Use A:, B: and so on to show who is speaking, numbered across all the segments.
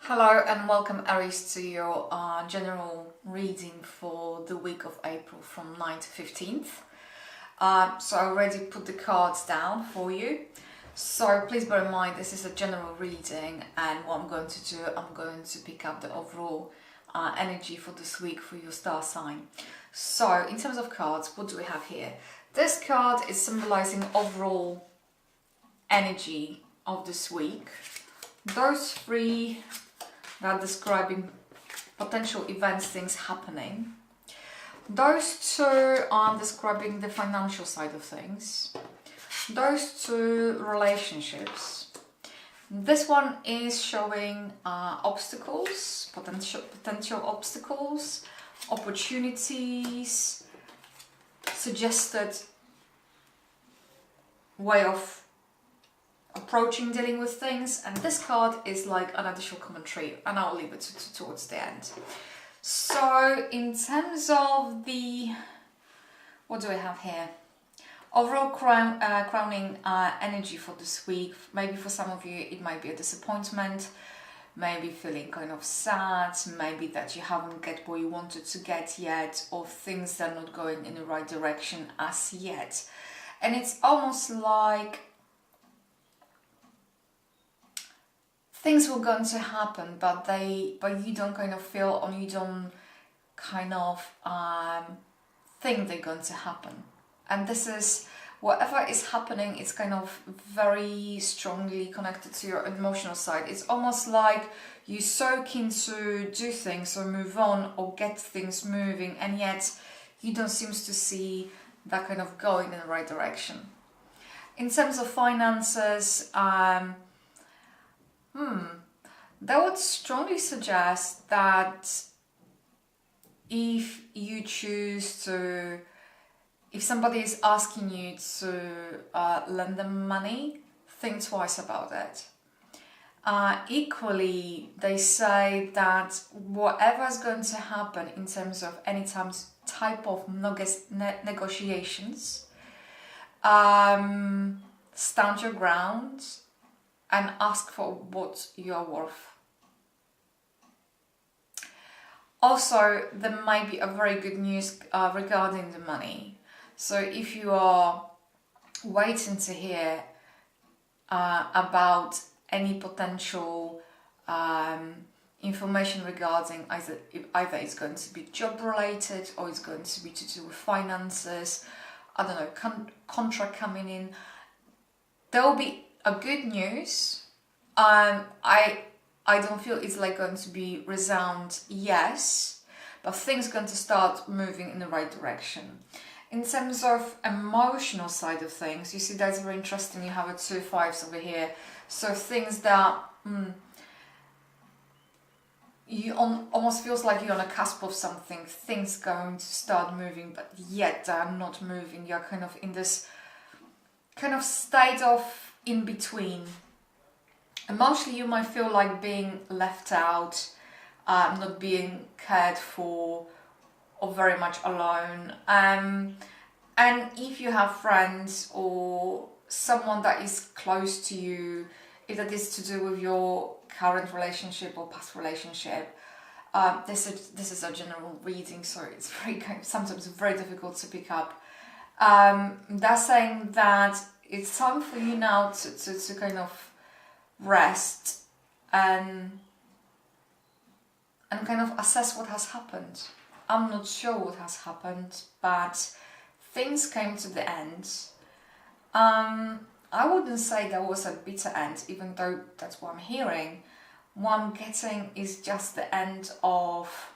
A: Hello and welcome Aries to your general reading for the week of April from 9th to 15th. So I already put the cards down for you. So please bear in mind this is a general reading, and what I'm going to do, I'm going to pick up the overall energy for this week for your star sign. So in terms of cards, what do we have here? This card is symbolizing overall energy of this week. Those three are describing potential events, things happening. Those two are describing the financial side of things. Those two, relationships. This one is showing obstacles, potential obstacles, opportunities, suggested way of approaching dealing with things, and this card is like an additional commentary, and I'll leave it towards the end. So in terms of the, what do I have here? Overall crowning energy for this week. Maybe for some of you it might be a disappointment, maybe feeling kind of sad, maybe that you haven't get what you wanted to get yet, or things that are not going in the right direction as yet. And it's almost like things were going to happen, but you don't kind of feel, or you don't kind of think they're going to happen. And this is, whatever is happening, it's kind of very strongly connected to your emotional side. It's almost like you're so keen to do things or move on or get things moving, and yet you don't seem to see that kind of going in the right direction. In terms of finances, that would strongly suggest that if you choose to, if somebody is asking you to lend them money, think twice about it. Equally, they say that whatever is going to happen in terms of any type of negotiations, stand your ground and ask for what you're worth. Also, there might be a very good news regarding the money. So if you are waiting to hear about any potential information regarding either it's going to be job related or it's going to be to do with finances, I don't know, contract coming in, there will be a good news. I don't feel it's like going to be resound yes, but things are going to start moving in the right direction. In terms of emotional side of things, you see that's very interesting. You have a 2 5s over here. So things that almost feels like you're on a cusp of something. Things going to start moving, but yet they're not moving. You're kind of in this kind of state of in between. Emotionally, you might feel like being left out, not being cared for, or very much alone. And if you have friends or someone that is close to you, if that is to do with your current relationship or past relationship, this is a general reading, so it's sometimes very difficult to pick up. They're saying that it's time for you now to kind of rest and kind of assess what has happened. I'm not sure what has happened, but things came to the end. I wouldn't say there was a bitter end, even though that's what I'm hearing. What I'm getting is just the end of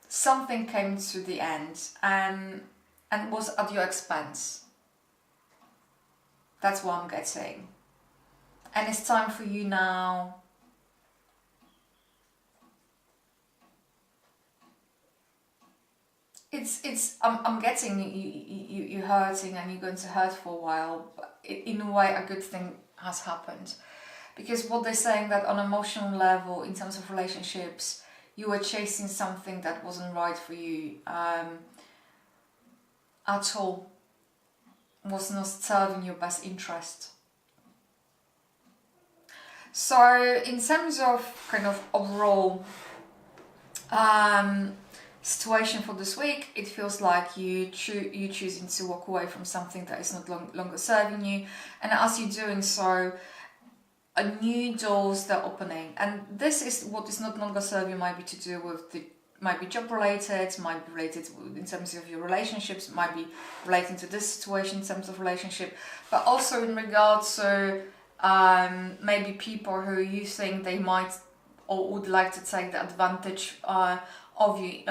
A: something came to the end and was at your expense. That's what I'm getting. And it's time for you now I'm getting you hurting, and you're going to hurt for a while, but in a way a good thing has happened. Because what they're saying, that on an emotional level, in terms of relationships, you were chasing something that wasn't right for you at all, was not serving your best interest. So in terms of kind of overall situation for this week, it feels like you choosing to walk away from something that is not longer serving you, and as you're doing so, a new doors that are opening, and this is what is not longer serving you. Might be to do with might be job related, might be related in terms of your relationships, might be relating to this situation in terms of relationship, but also in regards to maybe people who you think they might or would like to take the advantage of you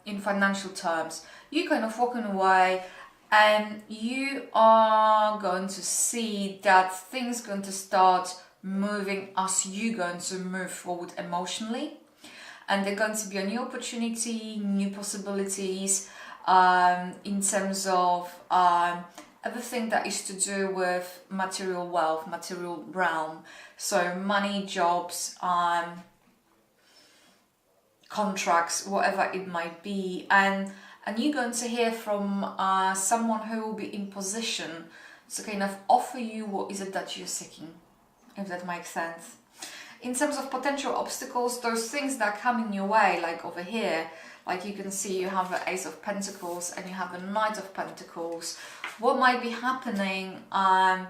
A: in financial terms. You're kind of walking away, and you are going to see that things going to start moving as you're going to move forward emotionally, and there's going to be a new opportunity, new possibilities in terms of everything that is to do with material wealth, material realm, so money, jobs, contracts, whatever it might be, and you're going to hear from someone who will be in position to kind of offer you what is it that you're seeking, if that makes sense. In terms of potential obstacles, those things that come in your way, like over here, like you can see you have the Ace of Pentacles and you have the Knight of Pentacles. What might be happening that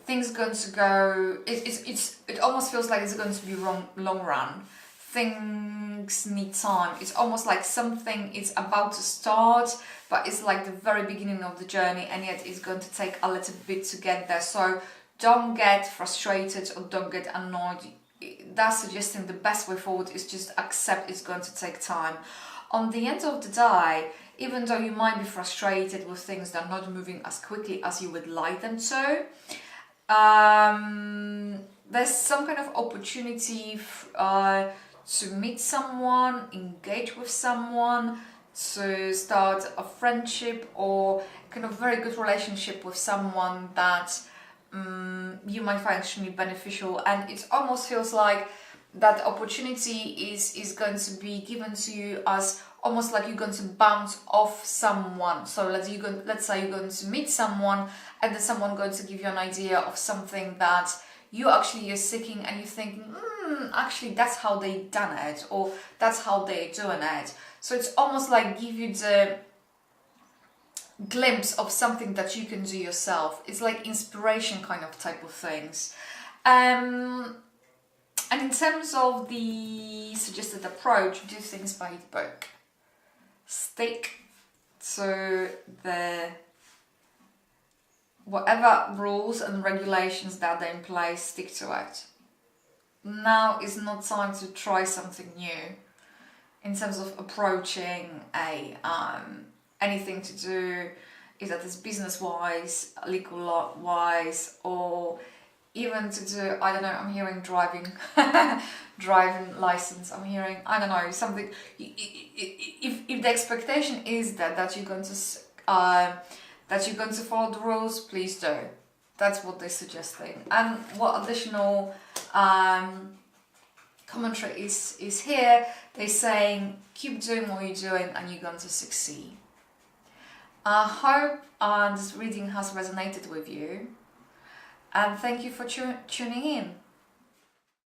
A: things going to go, it almost feels like it's going to be long run. Things need time. It's almost like something is about to start, but it's like the very beginning of the journey, and yet it's going to take a little bit to get there. So don't get frustrated or don't get annoyed. That's suggesting the best way forward is just accept it's going to take time. On the end of the day, even though you might be frustrated with things that are not moving as quickly as you would like them to, there's some kind of opportunity to meet someone, engage with someone, to start a friendship or kind of very good relationship with someone that you might find extremely beneficial, and it almost feels like that opportunity is going to be given to you as almost like you're going to bounce off someone. So let's say you're going to meet someone, and then someone going to give you an idea of something that you actually are seeking, and you're thinking, actually that's how they done it, or that's how they're doing it. So it's almost like give you the glimpse of something that you can do yourself. It's like inspiration kind of type of things. And in terms of the suggested approach, do things by the book. Stick to the whatever rules and regulations that are in place, stick to it. Now is not time to try something new in terms of approaching a anything to do, is that it's business wise, legal wise, or even to do, I don't know, I'm hearing driving license, I'm hearing, I don't know, something. If the expectation is that you're going to follow the rules, please do. That's what they're suggesting. And what additional commentary is here, they're saying keep doing what you're doing and you're going to succeed. I hope this reading has resonated with you, and thank you for tuning in.